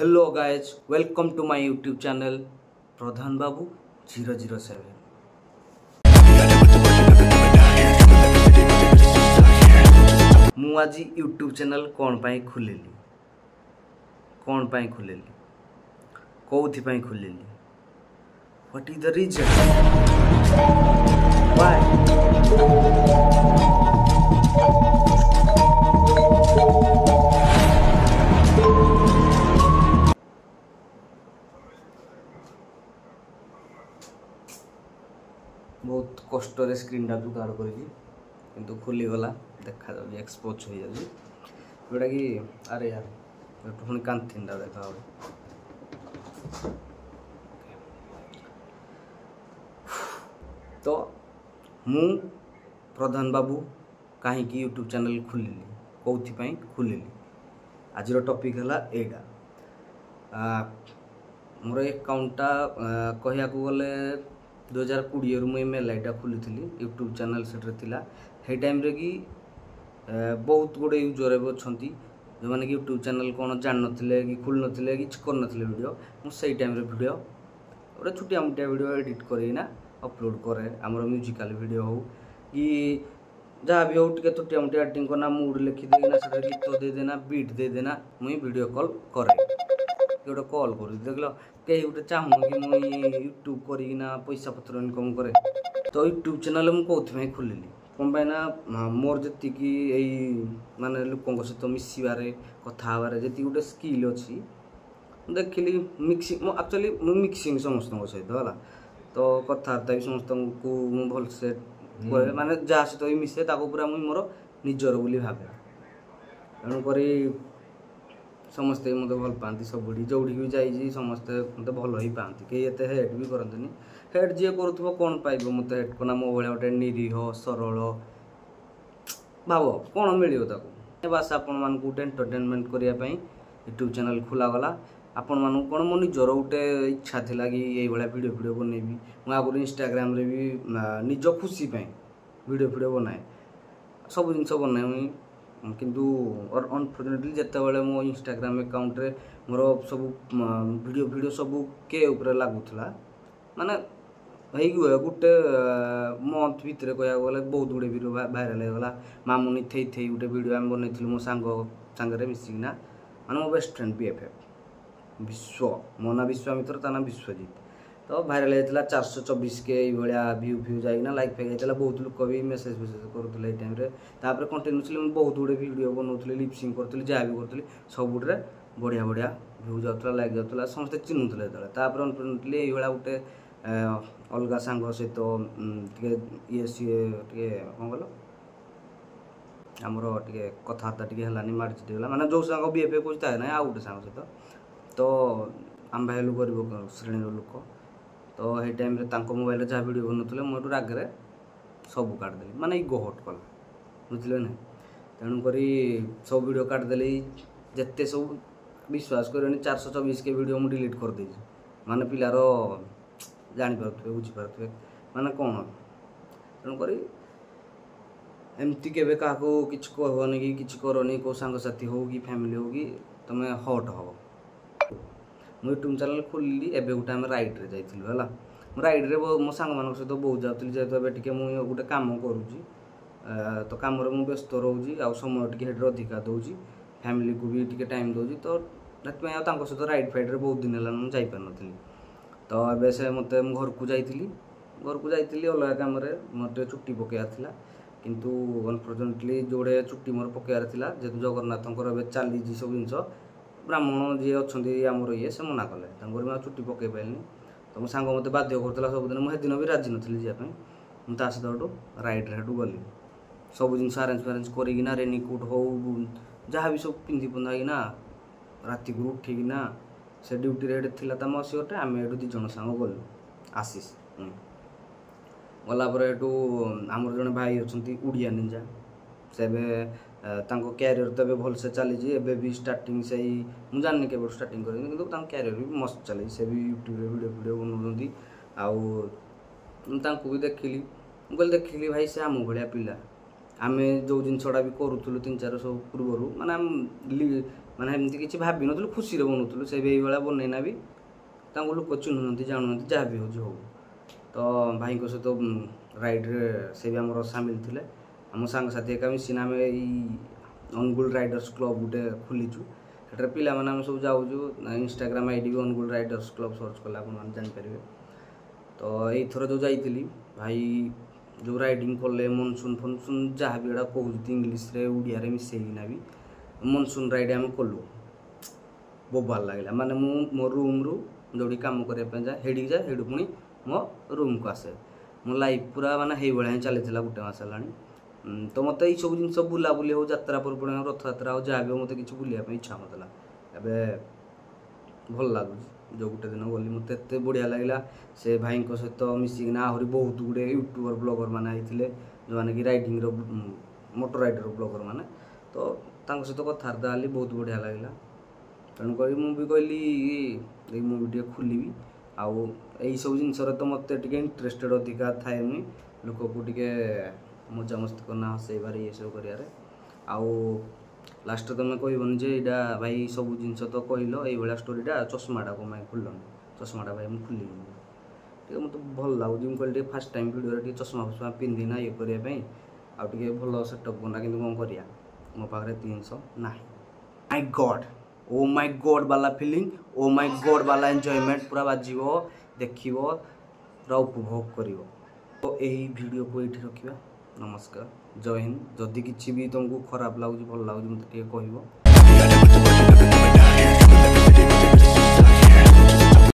Hello guys, welcome to my YouTube channel Pradhan Babu 007. मु आज YouTube channel कौन पाई खुलेली कौथि पाई खुलेली What is the reason? Why? बहुत कष्ट screen टा जुगाड़ कर खुली गला देखा जाए एक्सपोज हो जाए जोटा कि अरे यार पुणी कांथीन टा देखा तो मु प्रधान बाबू कहीं यूट्यूब चैनल खुलिली कौथि खुलिली आज टॉपिक है एटा मोर अकाउंटा कहया गले 2020 रु मुझे मेल आईटा खोली यूट्यूब चैनल से टाइम रे कि बहुत गुड़े यूजर अच्छा जो मैंने कि यूट्यूब चैनल कौन जान नथिले कि खुल नथिले कि कर नथिले वीडियो मुझे टाइम रे वीडियो गोटे छोटिया मोटिया वीडियो एडिट करना अपलोड करे आमर म्यूजिकल वीडियो हो कि जहाँ भी हो टे छोटिया मोटिया एडिटिंग करना मूड लिखिदेना से गीत दे देना बीट दे देना मुझे वीडियो कॉल करे गोटे कॉल कर देख कहीं गोटे चाहूँ कि मुझे यूट्यूब करना पैसा पत्र इनकम करे तो यूट्यूब चैनल मुझे कौथि खुलिली कौन ना मोर जी माने लोकों सहित मिसबारे कथा जी गोटे स्किल अच्छी देखिली मिक्सिंग एक्चुअली मिक्सिंग समस्त सहित है तो कथबार्ता भी समस्त को भलसे करे माने जहाँ सहित भी मिसे पूरा मुझे मोर निजर बोली भावे तेणुक समस्ते मत भल पाती सब जो भी जाइए समस्ते मत भल ही पाती कई एत हेट भी करते हेट जी करूँ कौन पाइब मत हेट करना मो भाया गोटे निरीह सरल भाव कौन मिल बास आपण मानक गोटे एंटरटेनमेंट करने यूट्यूब चैनल खोला गला आपण मानक कौन मो निजर गोटे इच्छा थिला कि ये वीडियो वीडियो बनैबी मुझे आगुरी इंस्टाग्राम रे भी निज खुशी वीडियो वीडियो बनाए सब जिन बनाए किंतु अनफॉर्चुनेटली जितेबाला मो इंस्टाग्राम अकाउंट रे मोर सब वीडियो सब के ऊपर लगुला माने गोटे मंथ भितर कह गले बहुत गुड़े वीडियो भाइराल होगा मामुनी थई थई गोटे वीडियो आम बनई मो सांगे मिसिकिना माने मो बेस्ट फ्रेंड BFF विश्व मो ना विश्वामित्र ता ना विश्वजीत तो भाइराल होता 424 के भाया व्यू जाइना लाइक फेक होता बहुत लोग भी मेसेज करुले टाइम तापर कंटिन्यूसली बहुत गुड़े वीडियो बनाऊली लिपसिंग करी जहाँ भी करी सब गुटे बढ़िया बढ़िया व्यू जाता लाइक जाता समस्ते चिन्हुले तापर अनफॉर्चुनेटली ये गोटे अलग सांग सहित ये सी कौन कल आमर टे कथबार्ता टे है मार्चिट गला माने जो सांग BFF कहे ना आउ गोटे सांग सहित तो आम भाई लोग गरीब श्रेणी लोक तो ये टाइम रे तांको मोबाइल जहाँ वीडियो बनौले मुझे रागे सब काटदेली माने इगो हट कला बुझे ना तेणुक सब वीडियो काटदेली जिते सब विश्वास कर 424 के वीडियो मुझे डिलीट कर देछि माने पिलार जापारे बुझीपारे माने कौन तेणुक एमती केवे क्या कि कहनी कि किसी करनी कौ सांगसाथी हो कि फैमिली हो कि तुम हट हम मुझे यूट्यूब चैनल खोलिली एवं गोटे आम राइड रे जाइलु है राइड रे मो सांग मान सहित बहुत जाऊँगी जेहेतु टे मुझे गोटे कम करुँची तो कम मुझे व्यस्त रोची आ समय टे अधिका दूसरी फैमिली को भी टे टाइम दूसरी तो सहित राइड फाइड रे बहुत दिन है मुझे जापारी तो ये से मत घर को जाइली अलग कम मोटे छुट्टी पकड़ किंतु अनफॉर्चुनेटली जोड़े छुट्टी मोर पकड़ जेहेतु जगन्नाथ चली सब जिन ब्राह्मण जी अच्छा आमर ये से मना कले छुट्टी पकई पारे तो मो सांग मत बाध्य करता सबुदिन मुझे दिन भी राजी नी जावाई सहित राइड रे गली सब जिन आरेंज फारेंज करना रेनिकोट हो जहाँ भी सब पिंधि पुंधाकिना राति को उठिकिना से ड्यूटी रे थी मौसी गोटे आम ये दिज सांग गलु आशीष गलापर आमर जड़े भाई अच्छा उड़िया निंजा से क्यारियर तो भलसे चली भी स्टार्टिंग से ही मुझे जानी के स्टार्टिंग कर क्यारियर भी मस्त चली से भी यूट्यूब वीडियो वीडियो बनाऊँ भी देखिली मुझे देखिली भाई से आम भाया पिला आम जो जिनसा भी करूँ 3-4 सब पूर्वर माने ମାନେ ଏମିତି କିଛି ଭାବିନଥିଲୁ, ଖୁସିରେ ବନଉଥିଲୁ। ସେ ବି ଏଇଭଳିଆ ବନେଇନା ବି ତାଙ୍କୁ ଲୋକ ଚିହ୍ନୁନାହାନ୍ତି, ଜାଣୁନାହାନ୍ତି, ଯାହା ବି ହେଉଛି ହଉ। ତ ଭାଇଙ୍କ ସହିତ ରାଇଡ଼୍ରେ ସେ ବି ଆମର ସାମିଲ ଥିଲେ। ଆମ ସାଙ୍ଗସାଥି ଏକା ମିଶିନା ଆମେ ଏଇ ଅନୁଗୁଳ ରାଇଡର୍ସ କ୍ଲବ୍ ଗୋଟେ ଖୋଲିଛୁ। ସେଠାରେ ପିଲାମାନେ ଆମେ ସବୁ ଯାଉଛୁ। ଇନଷ୍ଟାଗ୍ରାମ ଆଇଡି ବି ଅନୁଗୁଳ ରାଇଡର୍ସ କ୍ଲବ୍ ସର୍ଚ୍ଚ କଲେ ଆପଣମାନେ ଜାଣିପାରିବେ। ତ ଏଇଥର ଯେଉଁ ଯାଇଥିଲି ଭାଇ, ଯେଉଁ ରାଇଡ଼ିଂ କଲେ ମନସୁନ୍ ଫନସୁନ୍ ଯାହା ବି ଏଇଟା କହୁଛନ୍ତି ଇଂଲିଶରେ ଓଡ଼ିଆରେ ମିଶେଇକିନା ବି ମନସୁନ୍ ରାଇଡ୍ ଆମେ କଲୁ। ବୋବାଲ ଲାଗିଲା। ମାନେ ମୁଁ ମୋ ରୁମ୍ରୁ ଯେଉଁଠି କାମ କରିବା ପାଇଁ ଯାଏ ସେଇଠିକି ଯାଏ, ସେଇଠୁ ପୁଣି ମୋ ରୁମ୍କୁ ଆସେ। ମୋ ଲାଇଫ୍ ପୁରା ମାନେ ସେଇଭଳିଆ ହିଁ ଚାଲିଥିଲା ଗୋଟେ ମାସ ହେଲାଣି। ତ ମୋତେ ଏଇସବୁ ଜିନିଷ ବୁଲାବୁଲି ହେଉ, ଯାତ୍ରା ପର୍ବପର୍ବାଣି ହେଉ, ରଥଯାତ୍ରା ହେଉ, ଯାହା ବି ହେଉ ମୋତେ କିଛି ବୁଲିବା ପାଇଁ ଇଚ୍ଛା ହେଉନଥିଲା। ଏବେ ଭଲ ଲାଗୁଛି। ଯେଉଁ ଗୋଟେ ଦିନ ଗଲି ମୋତେ ଏତେ ବଢ଼ିଆ ଲାଗିଲା। ସେ ଭାଇଙ୍କ ସହିତ ମିଶିକିନା ଆହୁରି ବହୁତ ଗୁଡ଼ିଏ ୟୁଟ୍ୟୁବର ବ୍ଲଗର ମାନେ ହେଇଥିଲେ, ଯେଉଁମାନେ କି ରାଇଡ଼ିଂର ମୋଟର ରାଇଡ଼ର ବ୍ଲଗର ମାନେ। ତ ତାଙ୍କ ସହିତ କଥାବାର୍ତ୍ତା ହେଲି, ବହୁତ ବଢ଼ିଆ ଲାଗିଲା। ତେଣୁକରି ମୁଁ ବି କହିଲି ଏଇ ମୁଁ ବି ଟିକେ ଖୋଲିବି। ଆଉ ଏଇସବୁ ଜିନିଷରେ ତ ମୋତେ ଟିକେ ଇଣ୍ଟରେଷ୍ଟେଡ଼ ଅଧିକା ଥାଏ। ମୁଇଁ ଲୋକକୁ ଟିକେ ମଜାମସ୍ତି କରନା, ହସେଇବାରେ ଏସବୁ କରିବାରେ। ଆଉ ଲାଷ୍ଟରେ ତୁମେ କହିବନି ଯେ ଏଇଟା ଭାଇ ସବୁ ଜିନିଷ ତ କହିଲ, ଏଇଭଳିଆ ଷ୍ଟୋରିଟା ଚଷମାଟା କ'ଣ ପାଇଁ ଖୋଲିଲନି? ଚଷମାଟା ଭାଇ ମୁଁ ଖୋଲିବିନି ଟିକେ, ମୋତେ ଭଲ ଲାଗୁଛି। ମୁଁ କହିଲି ଟିକେ ଫାର୍ଷ୍ଟ ଟାଇମ୍ ଭିଡ଼ିଓରେ ଟିକେ ଚଷମା ଫଷମା ପିନ୍ଧିନା ଇଏ କରିବା ପାଇଁ, ଆଉ ଟିକେ ଭଲ ସେଟଅପ୍ ବନା। କିନ୍ତୁ କ'ଣ କରିବା, ମୋ ପାଖରେ ଜିନିଷ ନାହିଁ। ମାଇ ଗଡ଼୍, ଓ ମାଇ ଗଡ଼୍ ବାଲା ଫିଲିଂ, ଓ ମାଇ ଗଡ଼୍ ବାଲା ଏନ୍ଜୟମେଣ୍ଟ ପୁରା ବାଜିବ, ଦେଖିବ, ପୁରା ଉପଭୋଗ କରିବ। ତ ଏହି ଭିଡ଼ିଓକୁ ଏଇଠି ରଖିବା। ନମସ୍କାର, ଜୟ ହିନ୍ଦ। ଯଦି କିଛି ବି ତୁମକୁ ଖରାପ ଲାଗୁଛି, ଭଲ ଲାଗୁଛି, ମୋତେ ଟିକେ କହିବ।